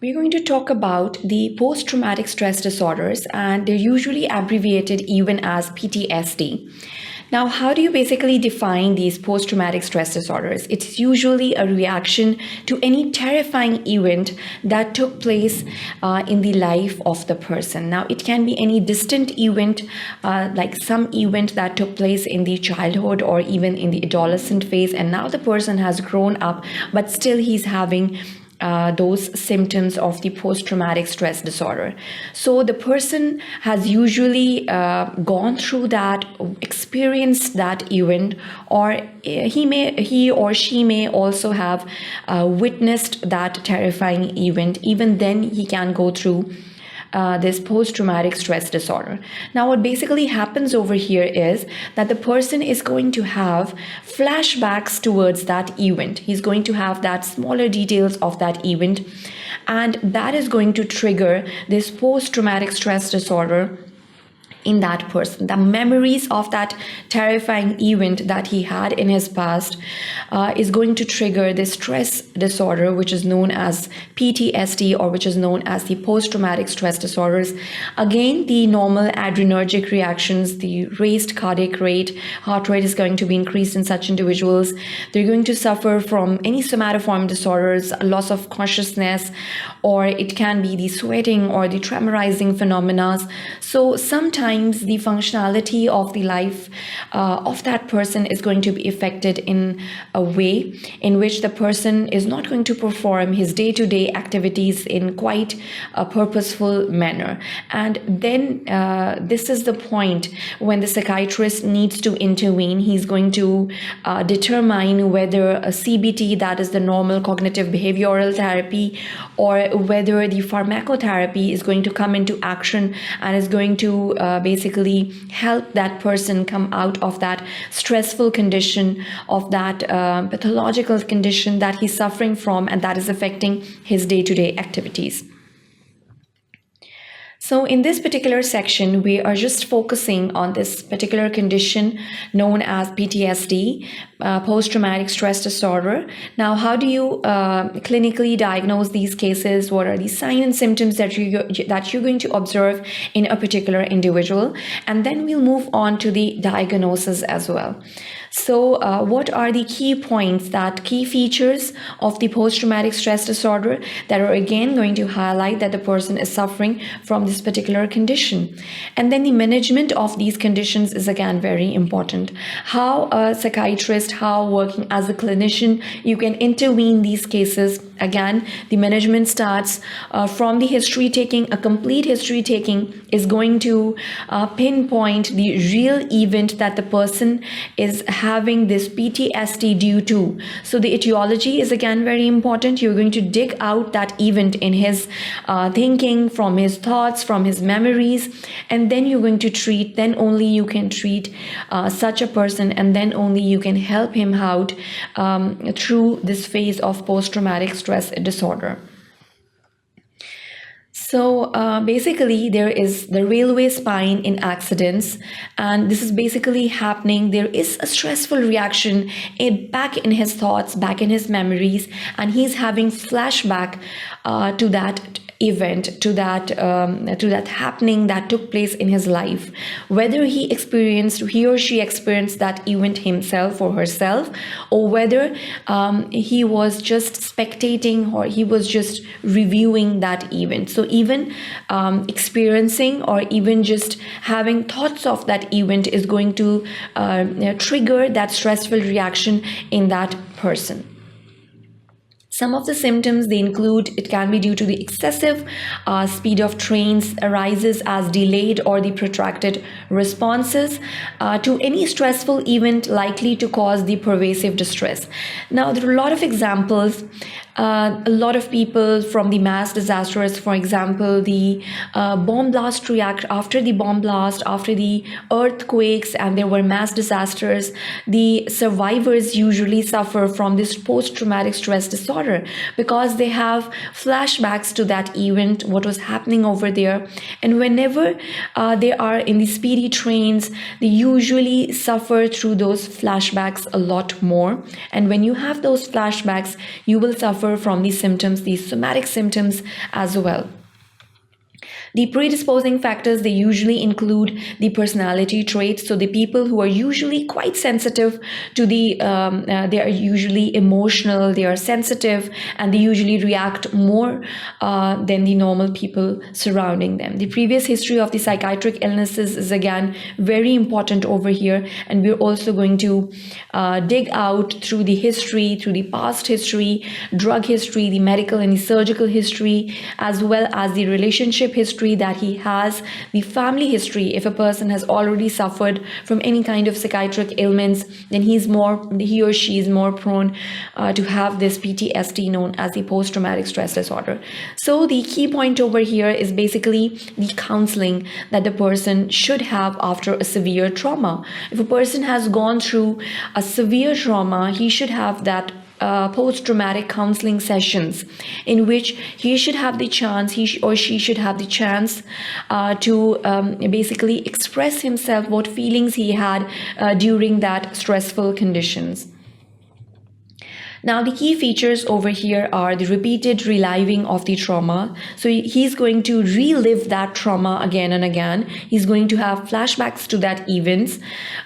We're going to talk about the post-traumatic stress disorders, and they're usually abbreviated even as PTSD. Now, how do you basically define these post-traumatic stress disorders? It's usually a reaction to any terrifying event that took place in the life of the person. Now, it can be any distant event, like some event that took place in the childhood or even in the adolescent phase, and now the person has grown up, but still he's having those symptoms of the post-traumatic stress disorder. So the person has usually gone through that, experienced that event, or he or she may also have witnessed that terrifying event. Even then, he can go through this post-traumatic stress disorder. Now, what basically happens over here is that the person is going to have flashbacks towards that event. He's going to have that smaller details of that event, and that is going to trigger this post-traumatic stress disorder in that person. The memories of that terrifying event that he had in his past is going to trigger this stress disorder, which is known as PTSD, or which is known as the post-traumatic stress disorders. Again, the normal adrenergic reactions, the raised cardiac rate, heart rate is going to be increased in such individuals. They're going to suffer from any somatoform disorders, loss of consciousness, or it can be the sweating or the tremorizing phenomena. So sometimes the functionality of the life of that person is going to be affected in a way in which the person is not going to perform his day-to-day activities in quite a purposeful manner. And then this is the point when the psychiatrist needs to intervene. He's going to determine whether a CBT, that is the normal cognitive behavioral therapy, or whether the pharmacotherapy is going to come into action and is going to basically help that person come out of that stressful condition, of that pathological condition that he's suffering from, and that is affecting his day-to-day activities. So in this particular section, we are just focusing on this particular condition known as PTSD, post-traumatic stress disorder. Now, how do you clinically diagnose these cases? What are the signs and symptoms that you're going to observe in a particular individual? And then we'll move on to the diagnosis as well. So what are the key points, that key features of the post-traumatic stress disorder that are again going to highlight that the person is suffering from this particular condition? And then the management of these conditions is again very important. How a psychiatrist, how working as a clinician, you can intervene these cases. Again, the management starts from the history taking. A complete history taking is going to pinpoint the real event that the person is having this PTSD due to. So the etiology is again very important. You're going to dig out that event in his thinking, from his thoughts, from his memories, and then you're going to treat. Then only you can treat such a person, and then only you can help him out through this phase of post-traumatic stress disorder. So basically, there is the railway spine in accidents, and this is basically happening. There is a stressful reaction back in his thoughts, back in his memories, and he's having flashback to that event, to that happening that took place in his life. Whether he or she experienced that event himself or herself, or whether he was just spectating or he was just reviewing that event. So even experiencing or even just having thoughts of that event is going to trigger that stressful reaction in that person. Some of the symptoms, they include, it can be due to the excessive speed of trains, arises as delayed or the protracted responses to any stressful event likely to cause the pervasive distress. Now, there are a lot of examples. A lot of people from the mass disasters, for example, the bomb blast after the bomb blast, after the earthquakes, and there were mass disasters, the survivors usually suffer from this post-traumatic stress disorder. disorder, because they have flashbacks to that event, what was happening over there. And whenever they are in the speedy trains, they usually suffer through those flashbacks a lot more. And when you have those flashbacks, you will suffer from these symptoms, these somatic symptoms as well. The predisposing factors, they usually include the personality traits. So the people who are usually quite sensitive to they are usually emotional, they are sensitive, and they usually react more than the normal people surrounding them. The previous history of the psychiatric illnesses is again very important over here, and we're also going to dig out through the history, through the past history, drug history, the medical and the surgical history, as well as the relationship history that he has, the family history. If a person has already suffered from any kind of psychiatric ailments, then he or she is more prone to have this PTSD, known as the post-traumatic stress disorder. So the key point over here is basically the counseling that the person should have after a severe trauma. If a person has gone through a severe trauma, he should have that post-traumatic counseling sessions, in which he should have the chance, he or she should have the chance to basically express himself, what feelings he had during that stressful conditions. Now, the key features over here are the repeated reliving of the trauma. So he's going to relive that trauma again and again. He's going to have flashbacks to that events.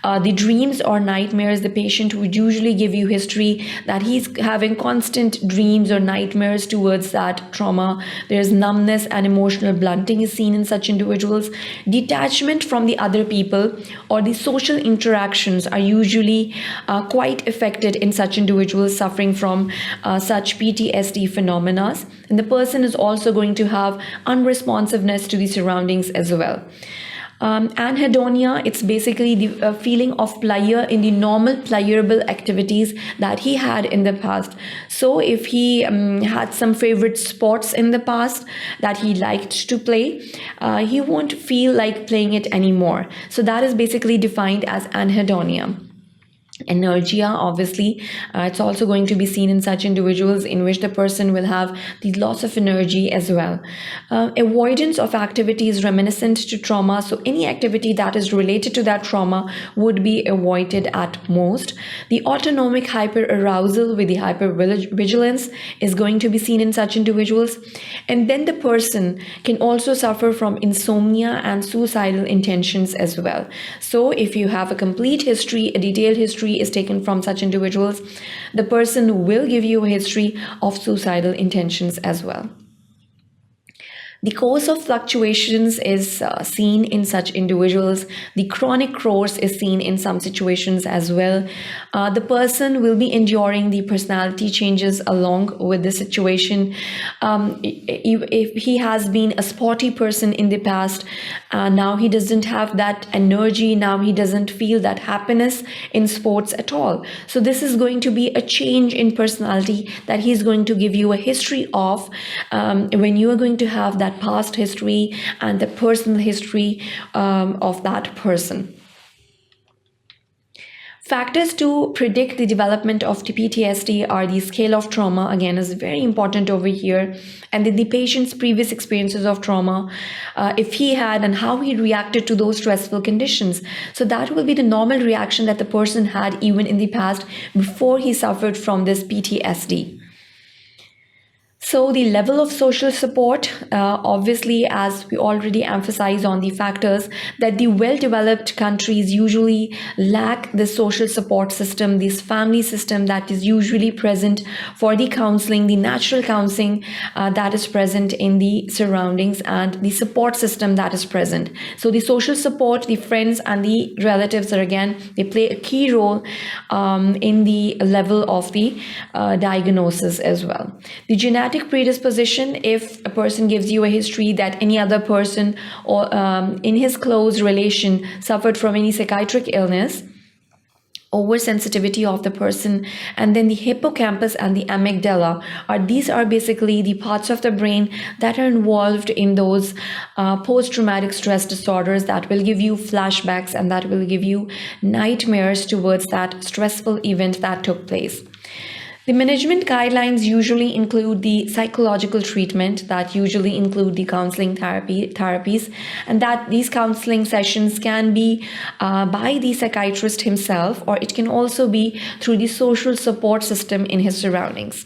The dreams or nightmares, the patient would usually give you history that he's having constant dreams or nightmares towards that trauma. There's numbness and emotional blunting is seen in such individuals. Detachment from the other people or the social interactions are usually quite affected in such individuals suffering from such PTSD phenomena, and the person is also going to have unresponsiveness to the surroundings as well. Anhedonia, it's basically the feeling of pleasure in the normal pleasurable activities that he had in the past. So if he had some favorite sports in the past that he liked to play, he won't feel like playing it anymore. So that is basically defined as anhedonia. Energia, obviously, it's also going to be seen in such individuals in which the person will have the loss of energy as well. Avoidance of activities reminiscent to trauma, so any activity that is related to that trauma would be avoided at most. The autonomic hyperarousal with the hypervigilance is going to be seen in such individuals. And then the person can also suffer from insomnia and suicidal intentions as well. So if you have a complete history, a detailed history is taken from such individuals, the person will give you a history of suicidal intentions as well. The course of fluctuations is seen in such individuals. The chronic course is seen in some situations as well. The person will be enduring the personality changes along with the situation. If he has been a sporty person in the past, now he doesn't have that energy, now he doesn't feel that happiness in sports at all. So this is going to be a change in personality that he's going to give you a history of when you are going to have that past history and the personal history of that person. Factors to predict the development of the PTSD are the scale of trauma, again, is very important over here, and then the patient's previous experiences of trauma, if he had and how he reacted to those stressful conditions. So that will be the normal reaction that the person had even in the past before he suffered from this PTSD. So the level of social support, obviously, as we already emphasize on the factors, that the well-developed countries usually lack the social support system, this family system that is usually present for the counseling, the natural counseling that is present in the surroundings, and the support system that is present. So the social support, the friends and the relatives are again, they play a key role in the level of the diagnosis as well. The genetic predisposition, if a person gives you a history that any other person or in his close relation suffered from any psychiatric illness, oversensitivity of the person, and then the hippocampus and the amygdala these are basically the parts of the brain that are involved in those post-traumatic stress disorders that will give you flashbacks and that will give you nightmares towards that stressful event that took place. The management guidelines usually include the psychological treatment, that usually include the counseling therapies, and that these counseling sessions can be by the psychiatrist himself, or it can also be through the social support system in his surroundings.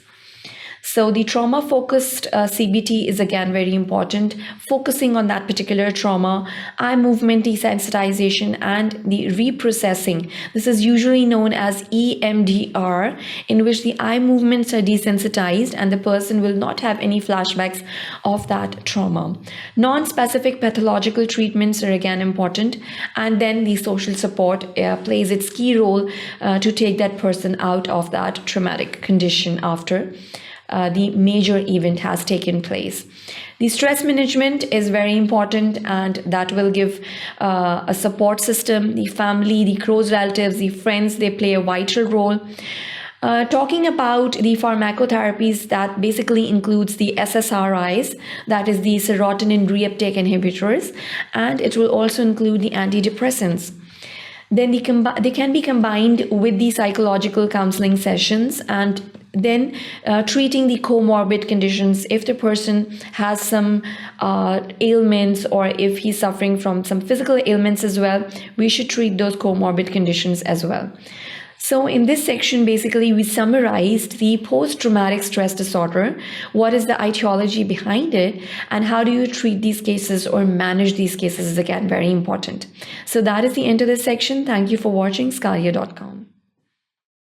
So the trauma-focused CBT is again very important, focusing on that particular trauma, eye movement desensitization, and the reprocessing. This is usually known as EMDR, in which the eye movements are desensitized and the person will not have any flashbacks of that trauma. Non-specific pathological treatments are again important, and then the social support plays its key role to take that person out of that traumatic condition after the major event has taken place. The stress management is very important, and that will give a support system. The family, the close relatives, the friends, they play a vital role. Talking about the pharmacotherapies, that basically includes the SSRIs, that is the serotonin reuptake inhibitors, and it will also include the antidepressants. Then they can be combined with the psychological counseling sessions, and then treating the comorbid conditions. If the person has some ailments, or if he's suffering from some physical ailments as well, we should treat those comorbid conditions as well. So in this section, basically, we summarized the post-traumatic stress disorder, what is the etiology behind it, and how do you treat these cases or manage these cases is again very important. So that is the end of this section. Thank you for watching sqadia.com.